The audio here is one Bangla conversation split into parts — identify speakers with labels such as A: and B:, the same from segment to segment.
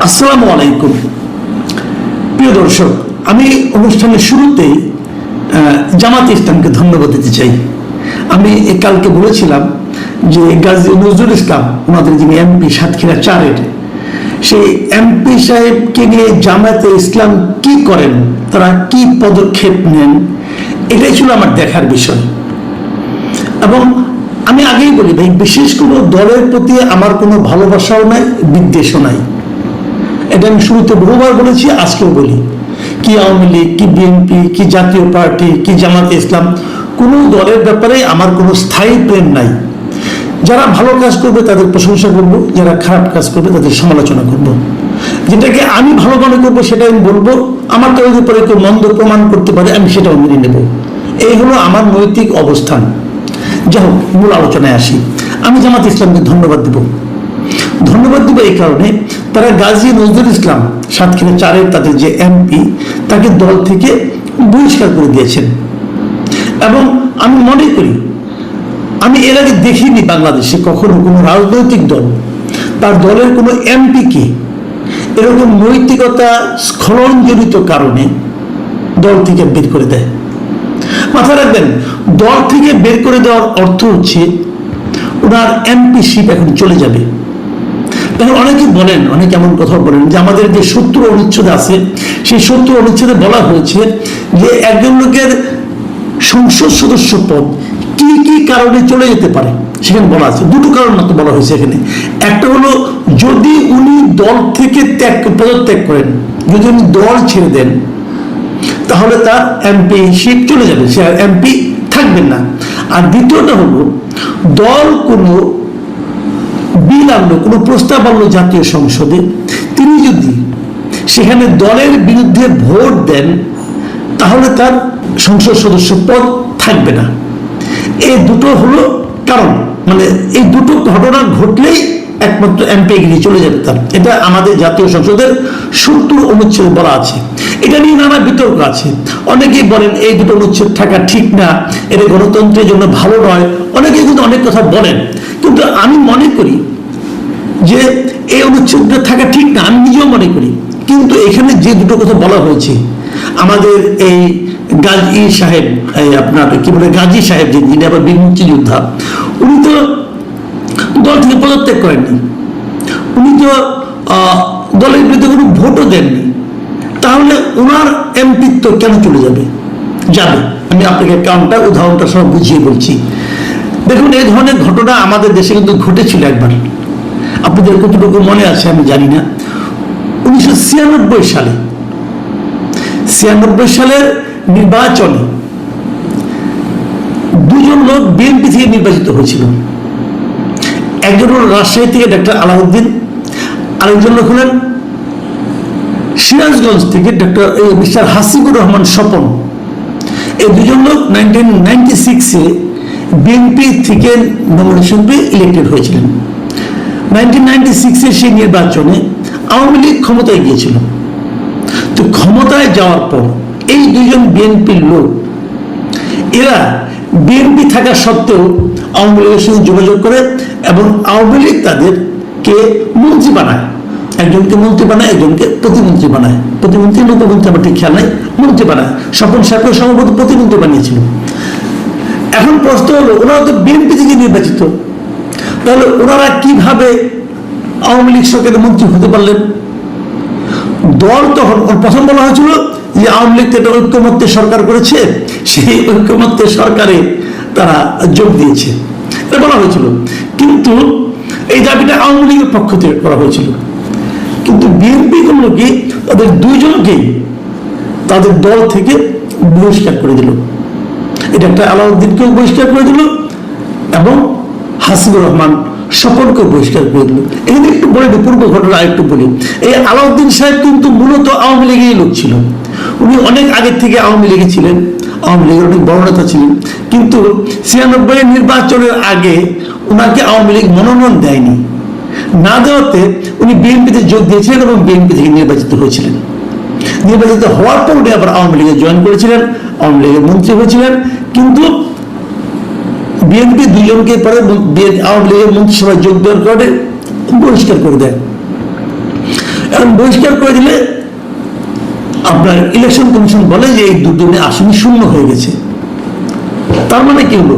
A: আসসালামু আলাইকুম প্রিয় দর্শক, আমি অনুষ্ঠানের শুরুতেই জামাত ইসলামকে ধন্যবাদ দিতে চাই। আমি কালকে বলেছিলাম যে গাজী নজরুল ইসলাম, ওনাদের যিনি এমপি সাতক্ষীরা 4-এর, সেই এমপি সাহেবকে নিয়ে জামায়াতে ইসলাম কি করেন, তারা কি পদক্ষেপ নেন, এটাই ছিল আমার দেখার বিষয়। এবং আমি আগেই বলি ভাই, বিশেষ কোনো দলের প্রতি আমার কোনো ভালোবাসাও নাই, বিদ্বেষও নাই। এটা আমি শুরুতে বহুবার বলেছি, আজকেও বলি। কি আওয়ামী লীগ, কি বিএনপি, কি জাতীয় পার্টি, কি জামাতে ইসলাম, কোনো দলের ব্যাপারে আমার কোনো স্থায়ী প্রেম নাই। যারা ভালো কাজ করবে তাদের প্রশংসা করব, যারা খারাপ কাজ করবে তাদের সমালোচনা করব। যেটাকে আমি ভালো মনে করবো সেটা আমি বলবো, আমার তৈরির পরে কেউ মন্দ প্রমাণ করতে পারে, আমি সেটাও মেনে নেব। এই হলো আমার নৈতিক অবস্থান। যাই হোক, মূল আলোচনায় আসি। আমি জামাত ইসলামকে ধন্যবাদ দেব এই কারণে, তারা গাজী নজরুল ইসলাম সাতক্ষীরা 4-এর তাদের যে এমপি, তাকে দল থেকে বহিষ্কার করে দিয়েছেন। এবং আমি মনে করি, আমি এর আগে দেখিনি বাংলাদেশে কখনো কোনো রাজনৈতিক দল তার দলের কোনো এমপিকে এরকম নৈতিকতা স্খলনজনিত কারণে দল থেকে বের করে দেয়। মাথায় রাখবেন, দল থেকে বের করে দেওয়ার অর্থ হচ্ছে ওনার এমপিশিপ এখন চলে যাবে। তখন অনেকে বলেন, অনেকে এমন কথা বলেন যে আমাদের যে 70 অনুচ্ছেদ আছে, সেই 70 অনুচ্ছেদে বলা হয়েছে যে একজন লোকের সংসদ সদস্য পদ কি কি কারণে চলে যেতে পারে। সেখানে বলা আছে দুটো কারণ মাত্র বলা হয়েছে এখানে। একটা হলো যদি উনি দল থেকে পদত্যাগ করেন, যদি উনি দল ছেড়ে দেন, তাহলে তার এমপিশিপ চলে যাবে, সে আর এমপি থাকবেন না। আর দ্বিতীয়টা হলো দল কোনো বিল আনলো, কোনো প্রস্তাব আনলো জাতীয় সংসদে, তিনি যদি সেখানে দলের বিরুদ্ধে ভোট দেন, তাহলে তার সংসদ সদস্য পদ থাকবে না। এই দুটো হলো কারণ, মানে এই দুটো ঘটনা ঘটলেই একমাত্র এমপিগিরি চলে যাবে তার। এটা আমাদের জাতীয় সংসদের 70 অনুচ্ছেদ বলা আছে। এটা নিয়ে নানা বিতর্ক আছে। অনেকেই বলেন এই দুটো অনুচ্ছেদ থাকা ঠিক না, এটা গণতন্ত্রের জন্য ভালো নয়, অনেকেই কিন্তু অনেক কথা বলেন। কিন্তু আমি মনে করি যে এই অনুচ্ছেদটা থাকা ঠিক না, আমি নিজেও মনে করি। কিন্তু এখানে যে দুটো কথা বলা হয়েছে, আমাদের এই গাজী সাহেব, আপনার কি বলে গাজী সাহেব, যিনি আবার বীর মুক্তিযোদ্ধা, উনি তো দল থেকে পদত্যাগ করেননি, উনি তো দলের বিরুদ্ধে কোনো ভোটও দেননি, তাহলে ওনার এমপিত্ব কেন চলে যাবে? আমি আপনাকে কারণটা, উদাহরণটা সব বুঝিয়ে বলছি। দেখুন, এই ধরনের ঘটনা আমাদের দেশে কিন্তু ঘটেছিল একবার। আপনাদের কতটুকু মনে আছে আমি জানি না। 1996 সালের নির্বাচনে দুজন লোক বিএনপি থেকে নির্বাচিত হয়েছিল। একজন হল রাজশাহী থেকে ডক্টর আলাউদ্দিন, আরেকজন লোক হলেন সিরাজগঞ্জ থেকে মিস্টার হাসিবুর রহমান স্বপন। এই দুজন লোক 1996-এ বিএনপি থেকে নমিনেশন পেয়ে ইলেক্টেড হয়েছিলেন। 1996-এর সেই নির্বাচনে আওয়ামী লীগ ক্ষমতায় গিয়েছিল। তো ক্ষমতায় যাওয়ার পর এই দুজন বিএনপির লোক, এরা বিএনপি থাকা সত্ত্বেও আওয়ামী লীগের সঙ্গে যোগাযোগ করে এবং আওয়ামী লীগ তাদেরকে মন্ত্রী বানায়। একজনকে মন্ত্রী বানায়, একজনকে প্রতিমন্ত্রী বানায়। প্রতিমন্ত্রী লোকমন্ত্রী আমার ঠিক খেয়াল নাই, মন্ত্রী বানায়। স্বপন সাহেবকে সম্ভবত প্রতিমন্ত্রী বানিয়েছিল। এখন প্রশ্ন হলো, ওনারা তো বিএনপি থেকে নির্বাচিত, তাহলে ওনারা কিভাবে আওয়ামী লীগ সরকারের মন্ত্রী হতে পারলেন? দল তখন প্রথম বলা হয়েছিল যে আওয়ামী লীগ একটা ঐক্যমত্যের সরকার করেছে, সেই ঐক্যমত্যের সরকারে তারা যোগ দিয়েছে, এটা বলা হয়েছিল। কিন্তু এই দাবিটা আওয়ামী লীগের পক্ষ থেকে করা হয়েছিল। কিন্তু বিএনপি করলো কি, তাদের দুইজনকেই তাদের দল থেকে বহিষ্কার করে দিল। এটা একটা আলাউদ্দিনকেও বহিষ্কার করে দিল এবং হাসিবুর রহমান স্বপনকে বহিষ্কার করে দিল। এখানে একটু বলে দিই, পূর্ব ঘটনা আরেকটু বলি। এই আলাউদ্দিন সাহেব কিন্তু মূলত আওয়ামী লীগেরই লোক ছিল। উনি অনেক আগের থেকে আওয়ামী লীগে ছিলেন, আওয়ামী লীগের অনেক বড় নেতা ছিলেন। কিন্তু 96-এর নির্বাচনের আগে ওনাকে আওয়ামী লীগ মনোনয়ন দেয়নি। না দেওয়াতে উনি বিএনপিতে যোগ দিয়েছিলেন এবং বিএনপি থেকে নির্বাচিত হয়েছিলেন। নির্বাচিত হওয়ার পর উনি আবার আওয়ামী লীগে জয়েন করেছিলেন, আওয়ামী লীগের মন্ত্রী হয়েছিলেন। কিন্তু বিএনপি দুজনকে পরে আওয়ামী লীগের মন্ত্রিসভায় যোগ দেওয়ার কারণে বহিষ্কার করে দেয়। কারণ বহিষ্কার করে দিলে আপনার ইলেকশন কমিশন বলে যে এই দুজনে আসন শূন্য হয়ে গেছে। তার মানে কি হলো,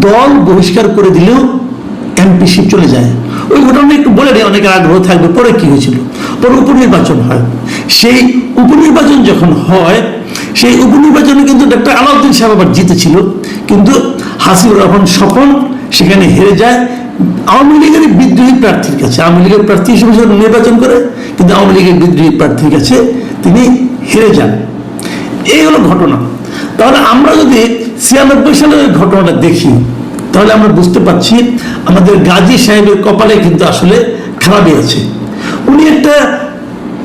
A: দল বহিষ্কার করে দিলেও এমপিশিপ চলে যায়। ওই ঘটনা একটু বলে নেই, অনেকের আগ্রহ থাকবে। পরে কি হয়েছিল, পরে উপনির্বাচন হয়। সেই উপনির্বাচন যখন হয়, সেই উপনির্বাচনে কিন্তু ডক্টর আলাউদ্দিন সাহেব আবার জিতেছিল, কিন্তু হাসিবুর রহমান স্বপন সেখানে হেরে যায় আওয়ামী লীগের বিদ্রোহী প্রার্থীর কাছে। আওয়ামী লীগের প্রার্থী হিসেবে নির্বাচন করে, কিন্তু আওয়ামী লীগের বিদ্রোহী প্রার্থীর কাছে তিনি হেরে যান। এই হলো ঘটনা। তাহলে আমরা যদি 96 সালের ঘটনাটা দেখি, তাহলে আমরা বুঝতে পারছি আমাদের গাজী সাহেবের কপালে কিন্তু আসলে খারাপই আছে। উনি একটা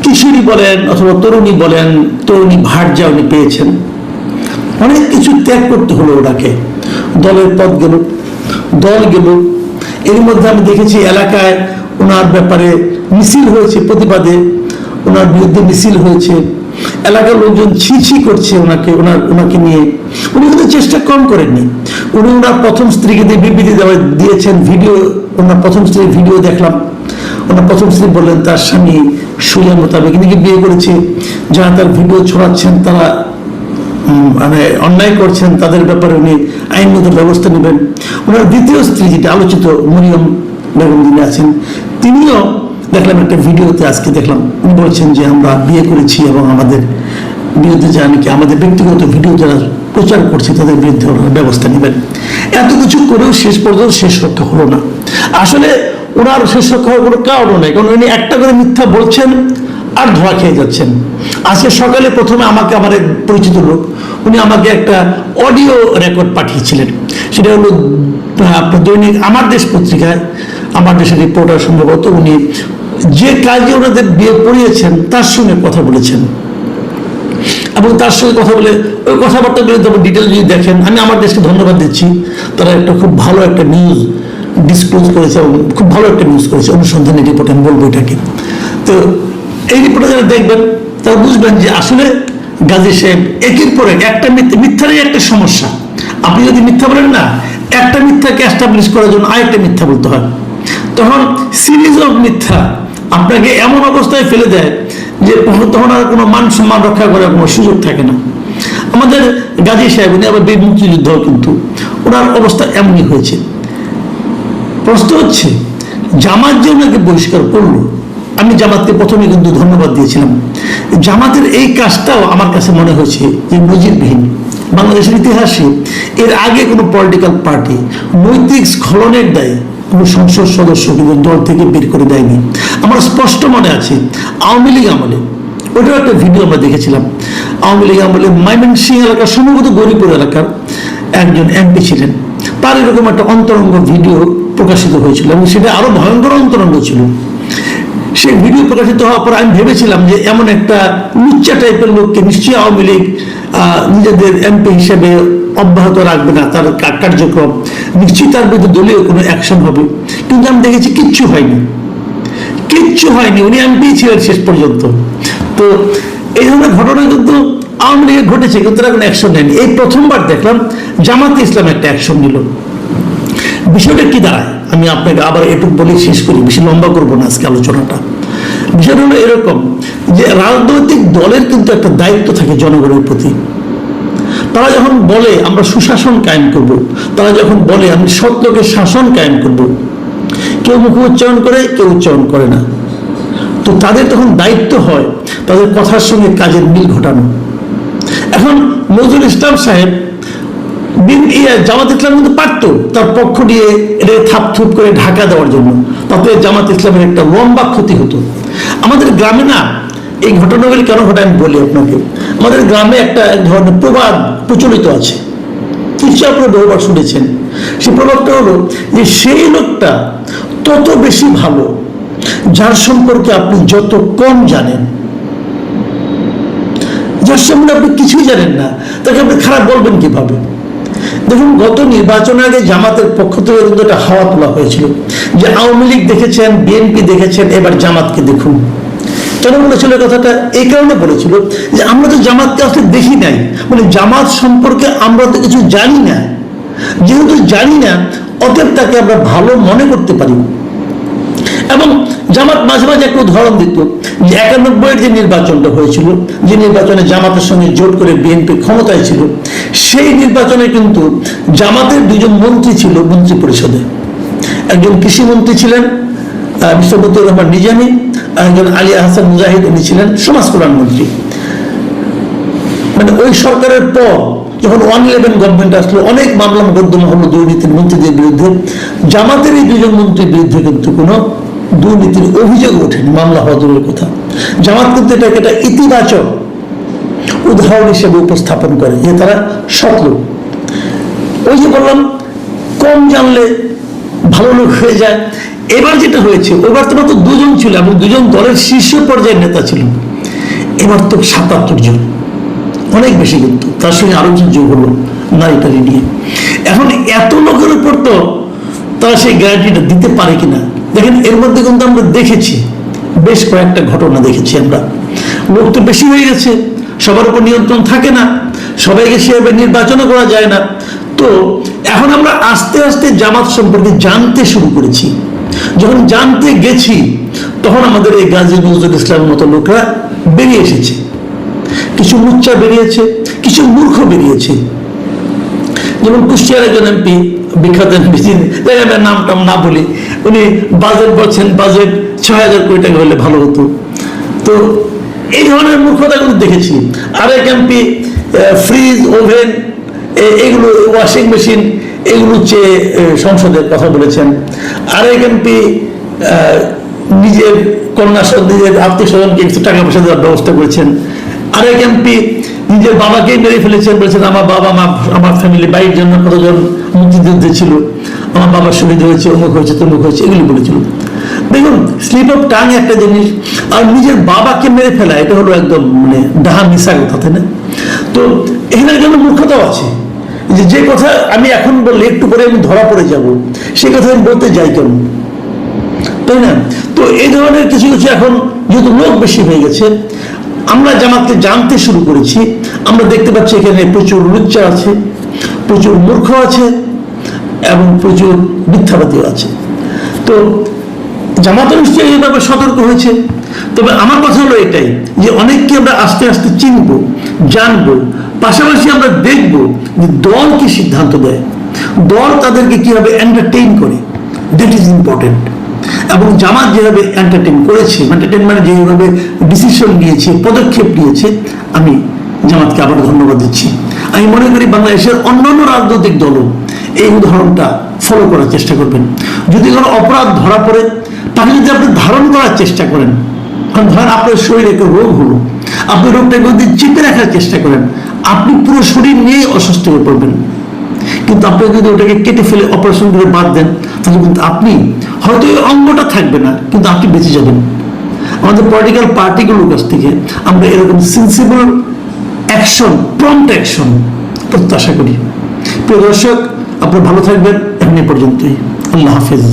A: কিশোরী বলেন অথবা তরুণী বলেন, তরুণী ভার্যা উনি পেয়েছেন। অনেক কিছু ত্যাগ করতে হলো ওনাকে। দলের পদ গেল, দল গেল। এর মধ্যে আমি দেখেছি এলাকায় ওনার ব্যাপারে মিছিল হয়েছে, প্রতিবাদে ওনার বিরুদ্ধে মিছিল হয়েছে। এলাকার লোকজন ছি করছে ওনাকে নিয়ে। উনি কিন্তু চেষ্টা কম করেননি। উনি ওনার প্রথম স্ত্রীকে দিয়ে বিবৃতি দিয়েছেন, ভিডিও, ওনার প্রথম স্ত্রীর ভিডিও দেখলাম। ওনার প্রথম স্ত্রী বললেন তার স্বামী শরীয়ত মোতাবেক নাকি বিয়ে করেছে, যারা তার ভিডিও ছড়াচ্ছেন তারা মানে অন্যায় করছেন, তাদের ব্যাপারে উনি আইনগত ব্যবস্থা নেবেন। ওনার দ্বিতীয় স্ত্রী, যেটা আলোচিত মরিয়ম বেগম যিনি আছেন, তিনিও দেখলাম একটা ভিডিওতে আজকে দেখলাম, উনি বলছেন যে আমরা বিয়ে করেছি এবং আমাদের বিরুদ্ধে যারা নাকি আমাদের ব্যক্তিগত ভিডিও যারা প্রচার করছে তাদের বিরুদ্ধে ওনারা ব্যবস্থা নেবেন। এত কিছু করেও শেষ পর্যন্ত শেষ রক্ষা হলো না। আসলে ওনার শেষ রক্ষা হওয়ার কোনো কারণ নেই, কারণ উনি একটা করে মিথ্যা বলছেন আর ধোয়া খেয়ে যাচ্ছেন। আজকে সকালে প্রথমে আমাকে, আমার এক পরিচিত লোক, উনি আমাকে একটা অডিও রেকর্ড পাঠিয়েছিলেন। সেটা হলো আপনার দৈনিক আমার দেশ পত্রিকায়, আমার দেশের রিপোর্টার সম্ভবত, উনি যে কাজে ওনাদের বিয়ে পড়িয়েছেন তার সঙ্গে কথা বলেছেন এবং তার সঙ্গে কথা বলে ওই কথাবার্তাগুলো তবে ডিটেল যদি দেখেন, আমি আমার দেশকে ধন্যবাদ দিচ্ছি, তারা একটা খুব ভালো একটা নিউজ ডিসক্লোজ করেছে এবং খুব ভালো একটা নিউজ করেছে, অনুসন্ধানী রিপোর্ট আমি বলবো এটাকে। তো এই রিপোর্টে যারা দেখবেন তারা বুঝবেন যে আসলে গাজী সাহেব একের পর একটা মিথ্যারই একটা সমস্যা। আপনি যদি মিথ্যা বলেন না, একটা মিথ্যাকে এস্টাবলিশ করার জন্য আরেকটা মিথ্যা বলতে হয়, তখন সিরিজ অফ মিথ্যা আপনাকে এমন অবস্থায় ফেলে দেয় যে তখন আর কোনো মান সম্মান রক্ষা করার কোনো সুযোগ থাকে না। আমাদের গাজী সাহেব, উনি আবার বীর মুক্তিযুদ্ধ, কিন্তু ওনার অবস্থা এমনই হয়েছে। প্রশ্ন হচ্ছে জামাত যে ওনাকে বহিষ্কার করলো, আমি জামাতকে প্রথমে কিন্তু ধন্যবাদ দিয়েছিলাম। জামাতের এই কাজটাও আমার কাছে মনে হয়েছে যে নজিরবিহীন। বাংলাদেশের ইতিহাসে এর আগে কোনো পলিটিক্যাল পার্টি নৈতিক স্খলনের দায়ে কোনো সংসদ সদস্য কিন্তু দল থেকে বের করে দেয়নি। আমার স্পষ্ট মনে আছে আওয়ামী লীগ আমলে, ওটাও একটা ভিডিও আমরা দেখেছিলাম, আওয়ামী লীগ আমলে ময়মনসিংহ এলাকার, সম্ভবত গরিপুর এলাকার একজন এমপি ছিলেন, তার এরকম একটা অন্তরঙ্গ ভিডিও প্রকাশিত হয়েছিল এবং সেটা আরো ভয়ঙ্কর অন্তরঙ্গ ছিল। সেই ভিডিও প্রকাশিত হওয়ার পর আমি ভেবেছিলাম যে এমন একটা নিচ্চা টাইপের লোককে নিশ্চয়ই আওয়ামী লীগ নিজেদের এমপি হিসেবে অব্যাহত রাখবে না, তার কার্যক্রম নিশ্চয়ই তার বিরুদ্ধে দলীয় কোনো অ্যাকশন হবে। কিন্তু আমি দেখেছি কিচ্ছু হয়নি। উনি এমপি ছিলেন শেষ পর্যন্ত। তো এই ধরনের ঘটনা কিন্তু আওয়ামী লীগের ঘটেছে, কিন্তু তারা কোনো অ্যাকশন নেয়নি। এই প্রথমবার দেখলাম জামাতে ইসলাম একটা অ্যাকশন নিল। বিষয়টা কি দাঁড়ায়, আমি আপনাকে আবার এটুকু বলে শেষ করি, বেশি লম্বা করবো না আজকে আলোচনাটা। বিষয়টা হলো এরকম যে রাজনৈতিক দলের কিন্তু একটা দায়িত্ব থাকে জনগণের প্রতি। তারা যখন বলে আমরা সুশাসন কায়েম করব, তারা যখন বলে আমি সৎ লোকের শাসন কায়েম করব, কেউ মুখ উচ্চারণ করে, কেউ উচ্চারণ করে না। তো তাদের তখন দায়িত্ব হয় তাদের কথার সঙ্গে কাজের মিল ঘটানো। এখন নজরুল ইসলাম সাহেব জামাত ইসলাম কিন্তু পারত তার পক্ষ নিয়ে এটা থাপথুপ করে ঢাকা দেওয়ার জন্য, তাতে জামাত ইসলামের একটা লম্বা ক্ষতি হতো। আমাদের গ্রামে না এই ঘটনাগুলি কেন ঘটে আমি বলি আপনাকে। আমাদের গ্রামে একটা ধরনের প্রবাদ প্রচলিত আছে, নিশ্চয়ই আপনারা বহুবার শুনেছেন। সেই প্রবাদটা হলো যে সেই লোকটা তত বেশি ভালো যার সম্পর্কে আপনি যত কম জানেন। যার সম্পর্কে আপনি কিছুই জানেন না তাকে আপনি খারাপ বলবেন কিভাবে? দেখুন, গত নির্বাচনের আগে জামাতের পক্ষ থেকে কিন্তু একটা হাওয়া তোলা হয়েছিল যে আওয়ামী লীগ দেখেছেন, বিএনপি দেখেছেন, এবার জামাতকে দেখুন। কেন বলেছিল কথাটা? এই কারণে বলেছিল যে আমরা তো জামাতকে আসলে দেখি নাই, মানে জামাত সম্পর্কে আমরা তো কিছু জানি না। যেহেতু জানি না, অতএব তাকে আমরা ভালো মনে করতে পারি। এবং জামাত মাঝে মাঝে একটা উদাহরণ দিত যে 91-এর যে নির্বাচনটা হয়েছিল, যে নির্বাচনে জামাতের সঙ্গে জোট করে বিএনপি ক্ষমতায় ছিল, সেই নির্বাচনে কিন্তু জামাতের 2জন মন্ত্রী ছিল মন্ত্রী পরিষদে। একজন কৃষিমন্ত্রী ছিলেন মিস্টার মতিউর রহমান নিজামী, আর একজন আলী আহসান মুজাহিদ, উনি ছিলেন সমাজ কল্যাণ মন্ত্রী। মানে ওই সরকারের পর যখন 111 গভর্নমেন্ট আসলো, অনেক মামলা মোকদ্দমা হলো দুর্নীতির মন্ত্রীদের বিরুদ্ধে। জামাতের এই 2জন মন্ত্রীর বিরুদ্ধে কিন্তু কোনো দুর্নীতির অভিযোগ ওঠেনি, মামলা হওয়া দূরের কথা। জামাত কিন্তু এটাকে একটা ইতিবাচক উদাহরণ হিসেবে উপস্থাপন করে যে তারা সৎ লোক। ওই যে বললাম, কম জানলে ভালো লোক হয়ে যায়। এবার যেটা হয়েছে, ওইবার তোমার তো 2জন ছিল এবং 2জন দলের শীর্ষ পর্যায়ের নেতা ছিল। এবার তো 77 জন, অনেক বেশি, কিন্তু তার সঙ্গে আরো যোগ হলো নারী নিয়ে। এখন এত লোকের উপর তো তারা সেই গ্যারান্টিটা দিতে পারে কিনা। দেখেন, এর মধ্যে কিন্তু আমরা দেখেছি বেশ কয়েকটা ঘটনা দেখেছি আমরা। লোক তো বেশি হয়ে গেছে, সবার উপর নিয়ন্ত্রণ থাকে না, সবাইকে সেভাবে নির্বাচনও করা যায় না। তো এখন আমরা আস্তে আস্তে জামাত সম্পর্কে জানতে শুরু করেছি। যখন জানতে গেছি, তখন আমাদের এই গাজী নজরুল ইসলামের মতো লোকরা বেরিয়ে এসেছে। কিছু লুচ্চা বেরিয়েছে, কিছু মূর্খ বেরিয়েছে। যেমন কুষ্টিয়ার একজন এমপি, বিখ্যাত এমপি, নাম টাম না বলি, উনি বাজেট বলছেন, বাজেট 6,000 কোটি টাকা হলে ভালো হতো। তো এই ধরনের মূর্খতা কিন্তু দেখেছি। আরেক এমপি ফ্রিজ, ওভেন, এগুলো, ওয়াশিং মেশিন, এগুলো চেয়ে সংসদের কথা বলেছেন। আরেক এমপি নিজের কন্যা, নিজের আত্মীয় স্বজনকে কিছু টাকা পয়সা দেওয়ার ব্যবস্থা করেছেন। আরেক এমপি নিজের বাবাকেই মেরে ফেলেছেন, বলেছেন আমার বাবা মা, আমার ফ্যামিলি, বাইরের জন্য কতজন মুক্তিযুদ্ধে ছিল, আমার বাবার শহীদ হয়েছে, অমুক হয়েছে, তমুক হয়েছে, এগুলি বলেছিল। দেখুন, স্লিপ অফ টাং একটা জিনিস, আর নিজের বাবাকে মেরে ফেলা, এটা হলো একদম মানে ডাহা মিশা কথা, তাই না? তো এখানে জন্য মূর্খতাও আছে। যে কথা আমি এখন বললে একটু পরে আমি ধরা পড়ে যাব, সেই কথা আমি বলতে যাই কেন, তাই না? তো এই ধরনের কিছু কিছু এখন যেহেতু লোক বেশি হয়ে গেছে, আমরা জামাতকে জানতে শুরু করেছি। আমরা দেখতে পাচ্ছি এখানে প্রচুর লুচ্চা আছে, প্রচুর মূর্খ আছে এবং প্রচুর মিথ্যাবাদীও আছে। তো জামাত নিশ্চয়ই এই ব্যাপারে সতর্ক হয়েছে। তবে আমার কথা হলো এটাই যে অনেককে আমরা আস্তে আস্তে চিনবো, জানবো, পাশাপাশি আমরা দেখবো যে দল কি সিদ্ধান্ত দেয়, দল তাদেরকে কিভাবে এন্টারটেইন করে, দ্যাট ইজ ইম্পর্টেন্ট। এবং জামাত যেভাবে এন্টারটেইন করেছে, এন্টারটেইন মানে যেভাবে ডিসিশন নিয়েছে, পদক্ষেপ নিয়েছে, আমি জামাতকে আবার ধন্যবাদ দিচ্ছি। আমি মনে করি বাংলাদেশের অন্যান্য রাজনৈতিক দলও এই উদাহরণটা ফলো করার চেষ্টা করবেন। যদি কোনো অপরাধ ধরা পড়ে, তাকে যদি আপনি ধারণ করার চেষ্টা করেন, কারণ ধরেন আপনার শরীরে একটা রোগ হলো, আপনি রোগটাকে যদি চেপে রাখার চেষ্টা করেন, আপনি পুরো শরীর নিয়ে অসুস্থ হয়ে পড়বেন। কিন্তু আপনি যদি ওটাকে কেটে ফেলে অপারেশন করে বাদ দেন, তাহলে কিন্তু আপনি হয়তো এই অঙ্গটা থাকবে না, কিন্তু আপনি বেঁচে যাবেন। আমাদের পলিটিক্যাল পার্টিগুলোর কাছ থেকে আমরা এরকম সেন্সিবল অ্যাকশন, প্রম্পট অ্যাকশন প্রত্যাশা করি। প্রিয় দর্শক, আপনারা ভালো থাকবেন। এখন এ পর্যন্তই। আল্লাহ হাফেজ।